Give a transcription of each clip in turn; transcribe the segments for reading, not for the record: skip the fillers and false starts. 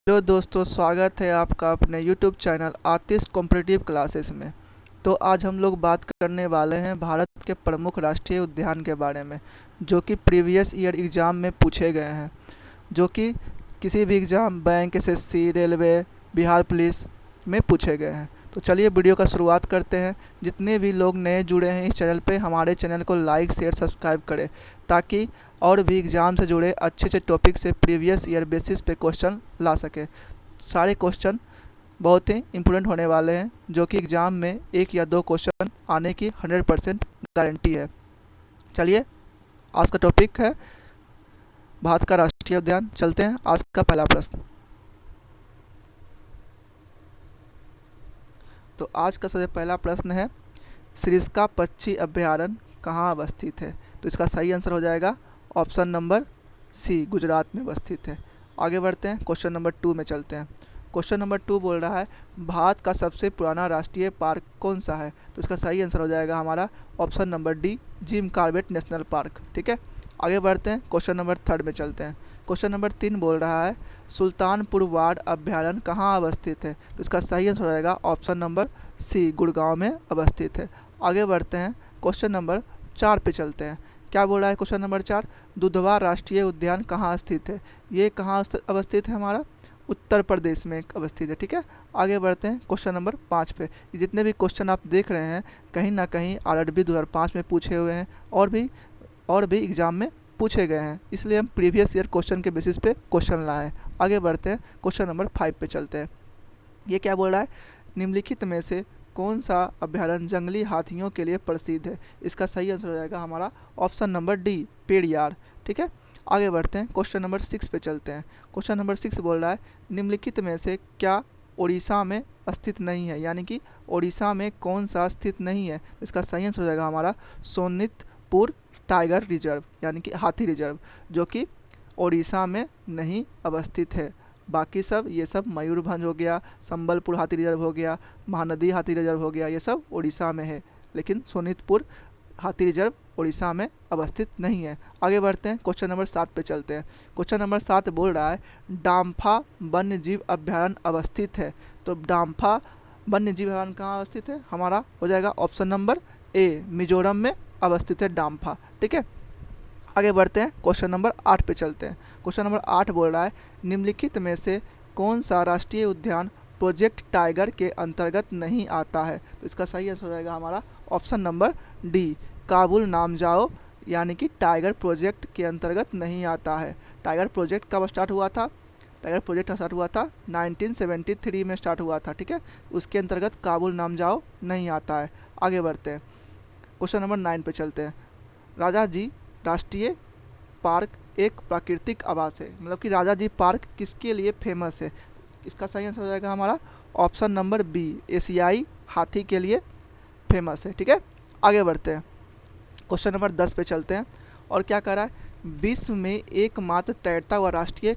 Hello दोस्तों, स्वागत है आपका अपने यूट्यूब चैनल आतिश कॉम्पिटिटिव क्लासेस में। तो आज हम लोग बात करने वाले हैं भारत के प्रमुख राष्ट्रीय उद्यान के बारे में, जो कि प्रीवियस ईयर एग्ज़ाम में पूछे गए हैं, जो कि किसी भी exam bank, SSC, railway, Bihar police में पूछे गए हैं। तो चलिए वीडियो का शुरुआत करते हैं। जितने भी लोग नए जुड़े हैं इस चैनल पे, हमारे चैनल को लाइक, शेयर, सब्सक्राइब करें, ताकि और भी एग्ज़ाम से जुड़े अच्छे अच्छे टॉपिक से प्रीवियस ईयर बेसिस पे क्वेश्चन ला सके। सारे क्वेश्चन बहुत ही इम्पोर्टेंट होने वाले हैं, जो कि एग्ज़ाम में 1 या 2 क्वेश्चन आने की 100% गारंटी है। चलिए, आज का टॉपिक है भारत का राष्ट्रीय उद्यान। चलते हैं आज का पहला प्रश्न। तो आज का सबसे पहला प्रश्न है, सिरिस्का पक्षी अभयारण्य कहाँ अवस्थित है? तो इसका सही आंसर हो जाएगा ऑप्शन नंबर सी, गुजरात में अवस्थित है। आगे बढ़ते हैं, क्वेश्चन नंबर 2 में चलते हैं। क्वेश्चन नंबर 2 बोल रहा है, भारत का सबसे पुराना राष्ट्रीय पार्क कौन सा है? तो इसका सही आंसर हो जाएगा हमारा option number D, Jim Corbett national park. ठीक है, आगे बढ़ते हैं, क्वेश्चन नंबर 3 में चलते हैं। क्वेश्चन नंबर 3 बोल रहा है, सुल्तानपुर वार्ड अभ्यारण्य कहाँ अवस्थित है? तो इसका सही आंसर हो जाएगा ऑप्शन नंबर सी, गुड़गांव में अवस्थित है। आगे बढ़ते हैं, क्वेश्चन नंबर 4 पे चलते हैं। क्या बोल रहा है क्वेश्चन नंबर 4, दुधवा राष्ट्रीय उद्यान कहाँ स्थित है? ये कहाँ अवस्थित है? हमारा उत्तर प्रदेश में अवस्थित है। ठीक है, आगे बढ़ते हैं क्वेश्चन नंबर 5 पे। जितने भी क्वेश्चन आप देख रहे हैं, कहीं ना कहीं आरआरबी 2005 में पूछे हुए हैं और भी एग्ज़ाम में पूछे गए हैं, इसलिए हम प्रीवियस ईयर क्वेश्चन के बेसिस पे क्वेश्चन लाए हैं। आगे बढ़ते हैं, क्वेश्चन नंबर 5 पे चलते हैं। ये क्या बोल रहा है, निम्नलिखित में से कौन सा अभ्यारण्य जंगली हाथियों के लिए प्रसिद्ध है? इसका सही आंसर हो जाएगा हमारा ऑप्शन नंबर डी, पेरियार। ठीक है, आगे बढ़ते हैं, क्वेश्चन नंबर 6 पे चलते हैं। क्वेश्चन नंबर 6 बोल रहा है, निम्नलिखित में से क्या उड़ीसा में स्थित नहीं है? यानी कि उड़ीसा में कौन सा स्थित नहीं है? इसका सही आंसर हो जाएगा हमारा सोनितपुर टाइगर रिजर्व, यानी कि हाथी रिजर्व, जो कि उड़ीसा में नहीं अवस्थित है। बाकी सब ये सब मयूरभंज हो गया, संबलपुर हाथी रिजर्व हो गया, महानदी हाथी रिजर्व हो गया, ये सब उड़ीसा में है, लेकिन सोनितपुर हाथी रिजर्व उड़ीसा में अवस्थित नहीं है। आगे बढ़ते हैं, क्वेश्चन नंबर 7 पे चलते हैं। क्वेश्चन नंबर 7 बोल रहा है, डाम्फा वन्य जीव अभ्यारण्य अवस्थित है। तो डाम्फा वन्य जीव अभ्यारण्य कहाँ अवस्थित है? हमारा हो जाएगा ऑप्शन नंबर ए, मिजोरम में अवस्थित है डाम्फा। ठीक है, आगे बढ़ते हैं, क्वेश्चन नंबर 8 पे चलते हैं। क्वेश्चन नंबर 8 बोल रहा है, निम्नलिखित में से कौन सा राष्ट्रीय उद्यान प्रोजेक्ट टाइगर के अंतर्गत नहीं आता है? तो इसका सही आंसर हो जाएगा हमारा ऑप्शन नंबर डी, काबुल नामजाओ, यानी कि टाइगर प्रोजेक्ट के अंतर्गत नहीं आता है। टाइगर प्रोजेक्ट कब स्टार्ट हुआ था? टाइगर प्रोजेक्ट स्टार्ट हुआ था 1973 में स्टार्ट हुआ था। ठीक है, उसके अंतर्गत काबुल नामजाओ नहीं आता है। आगे बढ़ते हैं, क्वेश्चन नंबर 9 पे चलते हैं। राजा जी राष्ट्रीय पार्क एक प्राकृतिक आवास है, मतलब कि राजा जी पार्क किसके लिए फेमस है? इसका सही आंसर हो जाएगा हमारा ऑप्शन नंबर बी, एशियाई हाथी के लिए फेमस है। ठीक है, आगे बढ़ते हैं, क्वेश्चन नंबर 10 पे चलते हैं। और क्या कह रहा है, विश्व में एकमात्र तैरता हुआ राष्ट्रीय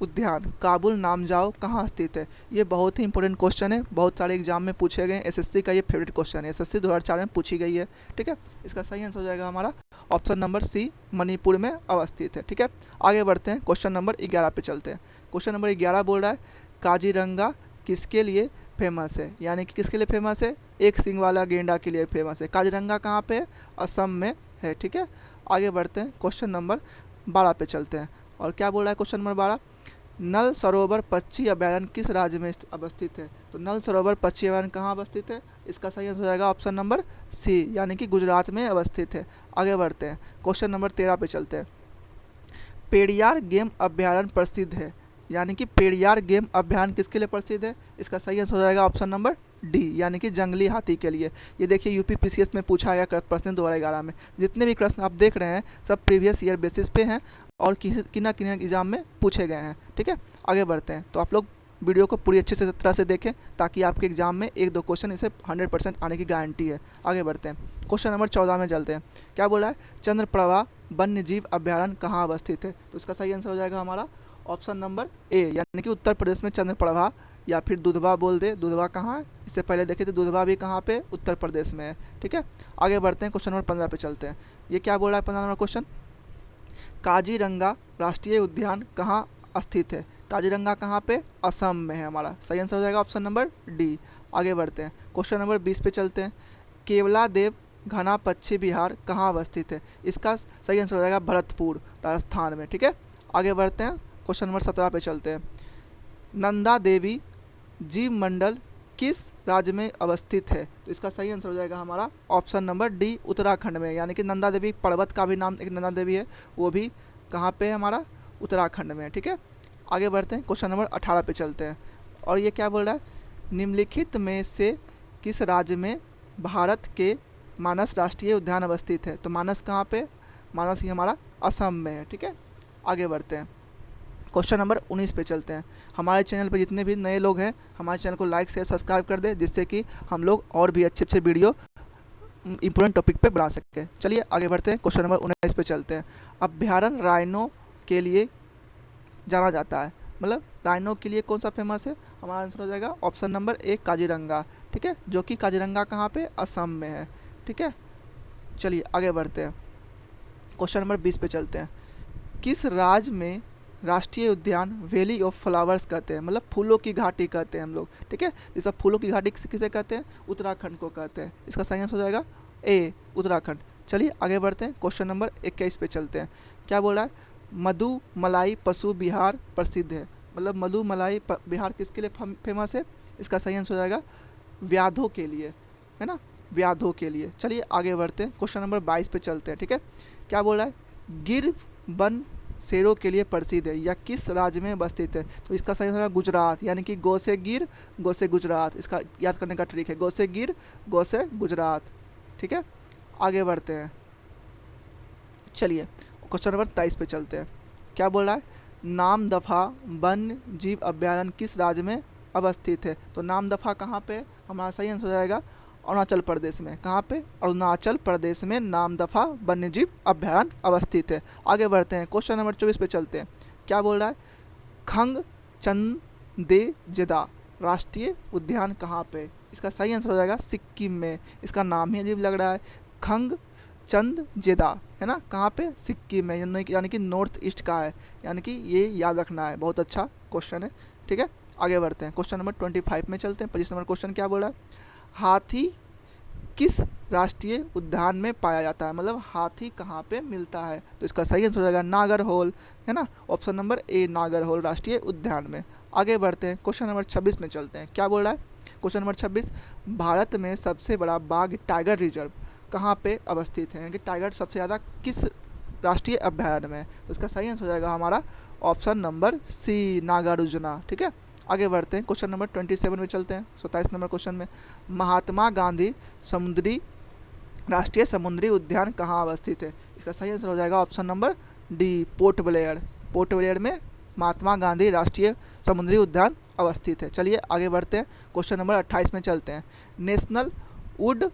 उद्यान काबुल नामजाओ कहाँ स्थित है? ये बहुत ही इंपॉर्टेंट क्वेश्चन है, बहुत सारे एग्जाम में पूछे गए हैं। एसएससी का ये फेवरेट क्वेश्चन है, एसएससी 2004 में पूछी गई है। ठीक है, इसका सही आंसर हो जाएगा हमारा ऑप्शन नंबर सी, मणिपुर में अवस्थित है। ठीक है, आगे बढ़ते हैं, क्वेश्चन नंबर 11 पे चलते हैं। क्वेश्चन नंबर 11 बोल रहा है, काजीरंगा किसके लिए फेमस है? यानी कि किसके लिए फेमस है? एक सींग वाला गेंडा के लिए फेमस है। काजीरंगा कहाँ पे है? असम में है। ठीक है, आगे बढ़ते हैं, क्वेश्चन नंबर 12 पे चलते हैं। और क्या बोल रहा है क्वेश्चन नंबर 12, नल सरोवर पक्षी अभ्यारण्य किस राज्य में अवस्थित है? तो नल सरोवर पक्षी अभ्यारण्य कहाँ अवस्थित है? इसका सही आंसर हो जाएगा ऑप्शन नंबर सी, यानी कि गुजरात में अवस्थित है। आगे बढ़ते हैं, क्वेश्चन नंबर 13 पे चलते हैं। पेरियार गेम अभ्यारण्य प्रसिद्ध है, यानी कि पेरियार गेम अभ्यारण्य किसके लिए प्रसिद्ध है? इसका सही आंसर हो जाएगा ऑप्शन नंबर डी, यानी कि जंगली हाथी के लिए। ये देखिए यूपी पीसीएस में पूछा गया प्रश्न 2011 में। जितने भी प्रश्न आप देख रहे हैं सब प्रीवियस ईयर बेसिस पे हैं और किसी ना किसी एग्जाम में पूछे गए हैं। ठीक है, आगे बढ़ते हैं, तो आप लोग वीडियो को पूरी अच्छे से तरह से देखें, ताकि आपके एग्जाम में 1-2 क्वेश्चन इसे 100% आने की गारंटी है। आगे बढ़ते हैं, क्वेश्चन नंबर 14 में चलते हैं। क्या बोला है, चंद्रप्रभा वन्य जीव अभ्यारण्य कहाँ अवस्थित है? तो इसका सही आंसर हो जाएगा हमारा ऑप्शन नंबर ए, यानी कि उत्तर प्रदेश में चंद्रप्रभा, या फिर दुधवा बोल दे। दुधवा कहाँ है? इससे पहले देखे थे दुधवा भी कहाँ पे? उत्तर प्रदेश में है। ठीक है, आगे बढ़ते हैं, क्वेश्चन नंबर 15 पे चलते हैं। ये क्या बोल रहा है 15 नंबर क्वेश्चन, काजीरंगा राष्ट्रीय उद्यान कहाँ स्थित है? काजीरंगा कहाँ पे? असम में है हमारा। सही आंसर हो जाएगा ऑप्शन नंबर डी। आगे बढ़ते हैं, क्वेश्चन नंबर 20 पे चलते हैं। केवलादेव घना पक्षी विहार कहाँ अवस्थित है? इसका सही आंसर हो जाएगा भरतपुर, राजस्थान में। ठीक है, आगे बढ़ते हैं, क्वेश्चन नंबर 17 पे चलते हैं। नंदा देवी जीव मंडल किस राज्य में अवस्थित है? तो इसका सही आंसर हो जाएगा हमारा ऑप्शन नंबर डी, उत्तराखंड में। यानी कि नंदा देवी पर्वत का भी नाम एक नंदा देवी है, वो भी कहाँ पे है? हमारा उत्तराखंड में। ठीक है, आगे बढ़ते हैं, क्वेश्चन नंबर 18 पे चलते हैं। और ये क्या बोल रहा है? निम्नलिखित में से किस राज्य में भारत के मानस राष्ट्रीय उद्यान अवस्थित है? तो मानस कहाँ पे? मानस ही हमारा असम में है। ठीक है, आगे बढ़ते हैं, क्वेश्चन नंबर 19 पे चलते हैं। हमारे चैनल पे जितने भी नए लोग हैं, हमारे चैनल को लाइक शेयर सब्सक्राइब कर दें, जिससे कि हम लोग और भी अच्छे अच्छे वीडियो इंपॉर्टेंट टॉपिक पे बना सकें। चलिए आगे बढ़ते हैं, क्वेश्चन नंबर 19 पे चलते हैं। अभ्यारण्य राइनो के लिए जाना जाता है, मतलब राइनो के लिए कौन सा फेमस है? हमारा आंसर हो जाएगा ऑप्शन नंबर ए, काजीरंगा। ठीक है, जो कि काजीरंगा कहाँ पे? असम में है। ठीक है, चलिए आगे बढ़ते हैं, क्वेश्चन नंबर 20 पे चलते हैं। किस राज्य में राष्ट्रीय उद्यान वैली ऑफ फ्लावर्स कहते हैं, मतलब फूलों की घाटी कहते हैं हम लोग। ठीक है, जैसा फूलों की घाटी किसे कहते हैं? उत्तराखंड को कहते हैं। इसका सही आंसर हो जाएगा ए, उत्तराखंड। चलिए आगे बढ़ते हैं, क्वेश्चन नंबर 21 पे चलते हैं। क्या बोल रहा है? मधुमलाई पशु विहार प्रसिद्ध है, मतलब मधुमलाई विहार किसके लिए फेमस है? इसका सही आंसर हो जाएगा व्याधों के लिए, है ना, व्याधों के लिए। चलिए आगे बढ़ते हैं, क्वेश्चन नंबर 22 पे चलते हैं। ठीक है, क्या बोल रहा है? गिर वन शेरों के लिए प्रसिद्ध है, या किस राज्य में अवस्थित है? तो इसका सही होगा गुजरात, यानी कि गो से गिर, गो से गुजरात। इसका याद करने का ट्रिक है, गो से गिर, गो से गुजरात। ठीक है, आगे बढ़ते हैं, चलिए क्वेश्चन नंबर 23 पे चलते हैं। क्या बोल रहा है? नामदफा वन्य जीव अभ्यारण्य किस राज्य में अवस्थित है? तो नामदफा कहाँ पे? हमारा सही आंसर हो जाएगा अरुणाचल प्रदेश में। कहाँ पे? अरुणाचल प्रदेश में नामदफा वन्यजीव अभ्यारण्य अवस्थित है। आगे बढ़ते हैं, क्वेश्चन नंबर 24 पे चलते हैं। क्या बोल रहा है? खंग चंदेजेदा राष्ट्रीय उद्यान कहाँ पे? इसका सही आंसर हो जाएगा सिक्किम में। इसका नाम ही अजीब लग रहा है, खंग चंदेजेदा, है ना, कहाँ पे? सिक्किम में, यानी कि नॉर्थ ईस्ट का है, यानी कि ये याद रखना है। बहुत अच्छा क्वेश्चन है। ठीक है, आगे बढ़ते हैं, क्वेश्चन नंबर 25 में चलते हैं। 25 नंबर क्वेश्चन क्या बोल रहा है? हाथी किस राष्ट्रीय उद्यान में पाया जाता है, मतलब हाथी कहाँ पे मिलता है? तो इसका सही आंसर हो जाएगा नागरहोल, है ना, ऑप्शन नंबर ए, नागरहोल राष्ट्रीय उद्यान में। आगे बढ़ते हैं, क्वेश्चन नंबर 26 में चलते हैं। क्या बोल रहा है? क्वेश्चन नंबर 26, भारत में सबसे बड़ा बाघ टाइगर रिजर्व कहाँ पे अवस्थित है, यानी कि टाइगर सबसे ज़्यादा किस राष्ट्रीय अभ्यारण्य में? तो इसका सही आंसर हो जाएगा हमारा ऑप्शन नंबर सी, नागार्जुना। ठीक है, आगे बढ़ते हैं, क्वेश्चन नंबर 27 में चलते हैं। 27 नंबर क्वेश्चन में, महात्मा गांधी समुद्री राष्ट्रीय समुद्री उद्यान कहाँ अवस्थित है? इसका सही आंसर हो जाएगा option number D, port Blair. Port Blair में महात्मा गांधी राष्ट्रीय समुद्री उद्यान अवस्थित है। चलिए आगे बढ़ते हैं, क्वेश्चन नंबर 28 में चलते हैं। नेशनल वुड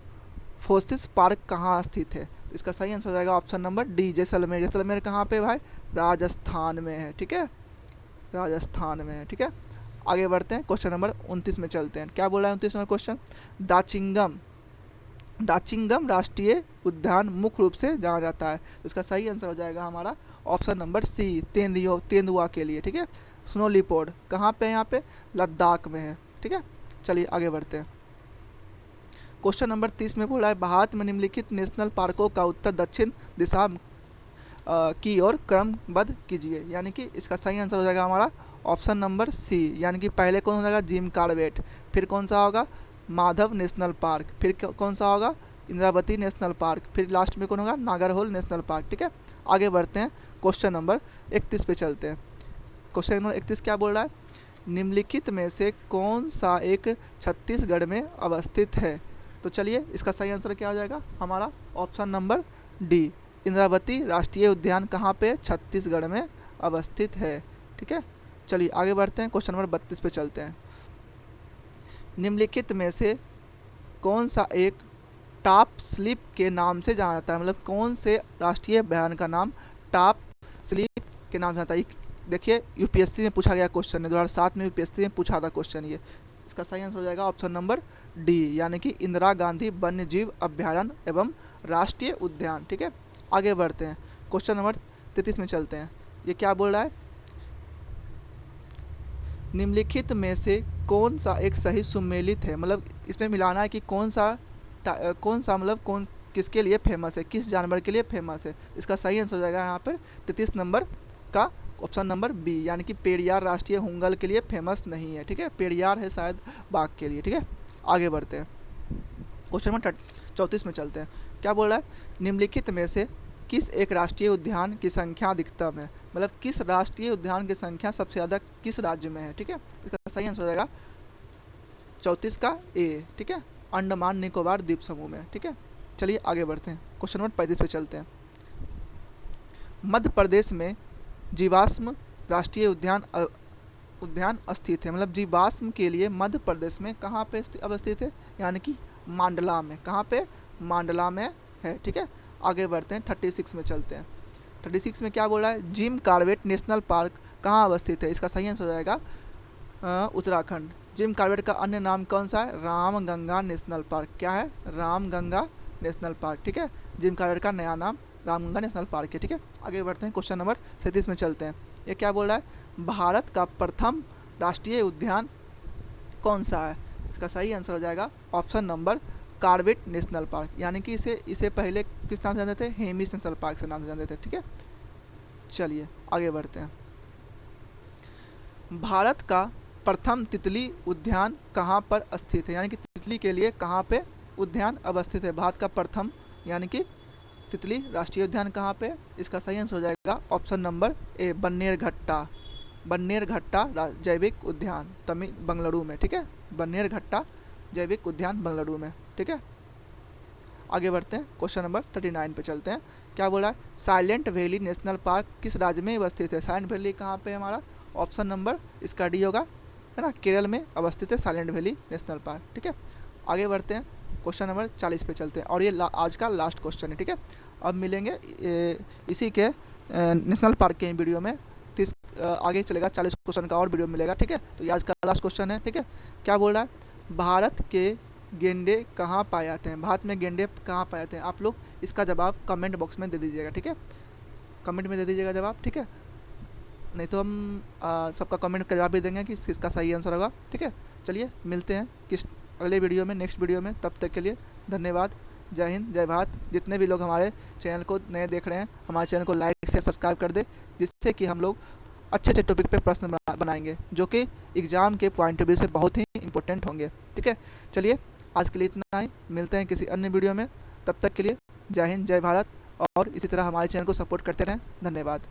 फोसिस पार्क कहाँ स्थित है? तो इसका सही आंसर हो जाएगा option number D, Jaisalmer. Jaisalmer कहाँ पे भाई? राजस्थान में है। ठीक है, राजस्थान में है। ठीक है, आगे बढ़ते हैं, क्वेश्चन नंबर 29 में चलते हैं। क्या बोला है 29 नंबर क्वेश्चन? दाचिंगम राष्ट्रीय उद्यान मुख्य रूप से जाना जाता है। तो इसका सही आंसर हो जाएगा हमारा ऑप्शन नंबर सी, तेंदुआ के लिए। ठीक है, स्नो लियोपार्ड कहाँ पे है? यहाँ पे लद्दाख में है। ठीक है, चलिए आगे बढ़ते हैं, क्वेश्चन नंबर 30 में बोला है भारत में निम्नलिखित नेशनल पार्कों का उत्तर दक्षिण दिशा की ओर क्रमबद्ध कीजिए, यानी कि इसका सही आंसर हो जाएगा हमारा ऑप्शन नंबर सी, यानी कि पहले कौन हो जाएगा? जिम कॉर्बेट, फिर कौन सा होगा? माधव नेशनल पार्क, फिर कौन सा होगा? इंद्रावती नेशनल पार्क, फिर लास्ट में कौन होगा? Nagarhole national park. ठीक है, आगे बढ़ते हैं, क्वेश्चन नंबर 31 पे चलते हैं। क्वेश्चन नंबर 31 क्या बोल रहा है? निम्नलिखित में से कौन सा एक छत्तीसगढ़ में अवस्थित है? तो चलिए इसका सही आंसर क्या हो जाएगा हमारा ऑप्शन नंबर डी, इंद्रावती राष्ट्रीय उद्यान कहाँ पे? छत्तीसगढ़ में अवस्थित है। ठीक है, चलिए आगे बढ़ते हैं, क्वेश्चन नंबर 32 पे चलते हैं। निम्नलिखित में से कौन सा एक टॉप स्लिप के नाम से जाना जाता है, मतलब कौन से राष्ट्रीय अभ्यारण्य का नाम टॉप स्लिप के नाम से जाता है? देखिए यूपीएससी में पूछा गया क्वेश्चन है, 2007 में यूपीएससी में पूछा था क्वेश्चन ये। इसका सही आंसर हो जाएगा ऑप्शन नंबर डी, यानी कि इंदिरा गांधी वन्य जीव अभ्यारण्य एवं राष्ट्रीय उद्यान। ठीक है, आगे बढ़ते हैं, क्वेश्चन नंबर 33 में चलते हैं। ये क्या बोल रहा है? निम्नलिखित में से कौन सा एक सही सुमेलित है, मतलब इसमें मिलाना है कि कौन सा मतलब कौन किसके लिए फेमस है, किस जानवर के लिए फेमस है। इसका सही आंसर हो जाएगा यहाँ पर 33 नंबर का ऑप्शन नंबर बी, यानी कि पेरियार राष्ट्रीय हुंगल के लिए फेमस नहीं है। ठीक है, पेरियार है शायद बाघ के लिए। ठीक है, आगे बढ़ते हैं, क्वेश्चन नंबर 34 में चलते हैं। क्या बोल रहा है, निम्नलिखित में से किस एक राष्ट्रीय उद्यान की संख्या अधिकतम है, मतलब किस राष्ट्रीय उद्यान की संख्या सबसे ज़्यादा किस राज्य में है। ठीक है, इसका सही आंसर हो जाएगा 34 का ए। ठीक है, अंडमान निकोबार द्वीप समूह में। ठीक है, चलिए आगे बढ़ते हैं, क्वेश्चन नंबर 35 पे चलते हैं। मध्य प्रदेश में जीवाश्म राष्ट्रीय उद्यान स्थित है, मतलब जीवाश्म के लिए मध्य प्रदेश में कहाँ पे अवस्थित है, यानी कि मांडला में। कहाँ पे, मांडला में है। ठीक है, आगे बढ़ते हैं, 36 में चलते हैं। 36 में क्या बोला है, जिम कॉर्बेट नेशनल पार्क कहाँ अवस्थित है। इसका सही आंसर हो जाएगा उत्तराखंड। जिम कॉर्बेट का अन्य नाम कौन सा है, रामगंगा नेशनल पार्क। क्या है, रामगंगा नेशनल पार्क। ठीक है, जिम कॉर्बेट का नया नाम रामगंगा नेशनल पार्क है। ठीक है, आगे बढ़ते हैं, क्वेश्चन नंबर 37 में चलते हैं। ये क्या बोल रहा है, भारत का प्रथम राष्ट्रीय उद्यान कौन सा है। इसका सही आंसर हो जाएगा option number Corbett national park, यानी कि इसे पहले किस नाम से जानते थे, हेमिस नेशनल पार्क से नाम से जानते थे। ठीक है, चलिए आगे बढ़ते हैं। भारत का प्रथम तितली उद्यान कहाँ पर स्थित है, यानी कि तितली के लिए कहाँ पे उद्यान अवस्थित है। भारत का प्रथम यानी कि तितली राष्ट्रीय उद्यान कहाँ पे, इसका सही आंसर हो जाएगा option number A, Bannerghatta. Bannerghatta जैविक उद्यान बंगलुरु में। ठीक है, बन्नेरघट्टा जैविक उद्यान बंगलुरु में। ठीक है, आगे बढ़ते हैं, क्वेश्चन नंबर 39 पे चलते हैं। क्या बोला है, साइलेंट वैली नेशनल पार्क किस राज्य में अवस्थित है। साइलेंट वैली कहाँ पे है हमारा, ऑप्शन नंबर इसका डी होगा, है ना, केरल में अवस्थित है साइलेंट वैली नेशनल पार्क। ठीक है, आगे बढ़ते हैं, क्वेश्चन नंबर 40 पे चलते हैं, और ये आज का लास्ट क्वेश्चन है। ठीक है, अब मिलेंगे इसी के नेशनल पार्क के वीडियो में। आगे चलेगा 40 क्वेश्चन का और वीडियो मिलेगा। ठीक है, तो ये आज का लास्ट क्वेश्चन है। ठीक है, क्या बोल रहा है, भारत के गेंडे कहाँ पाए जाते हैं, भारत में गेंडे कहाँ पाए जाते हैं। आप लोग इसका जवाब कमेंट बॉक्स में दे दीजिएगा। ठीक है, कमेंट में दे दीजिएगा जवाब। ठीक है, नहीं तो हम सबका कमेंट का जवाब भी देंगे कि इसका सही आंसर होगा। ठीक है, चलिए मिलते हैं किस अगले वीडियो में, नेक्स्ट वीडियो में। तब तक के लिए धन्यवाद। जय हिंद, जय भारत। जितने भी लोग हमारे चैनल को नए देख रहे हैं, हमारे चैनल को लाइक शेयर सब्सक्राइब कर दे, जिससे कि हम लोग अच्छे अच्छे टॉपिक पे प्रश्न बनाएंगे जो कि एग्ज़ाम के पॉइंट ऑफ व्यू से बहुत ही इंपॉर्टेंट होंगे। ठीक है, चलिए आज के लिए इतना ही, मिलते हैं किसी अन्य वीडियो में। तब तक के लिए जय हिंद, जय भारत, और इसी तरह हमारे चैनल को सपोर्ट करते रहें। धन्यवाद।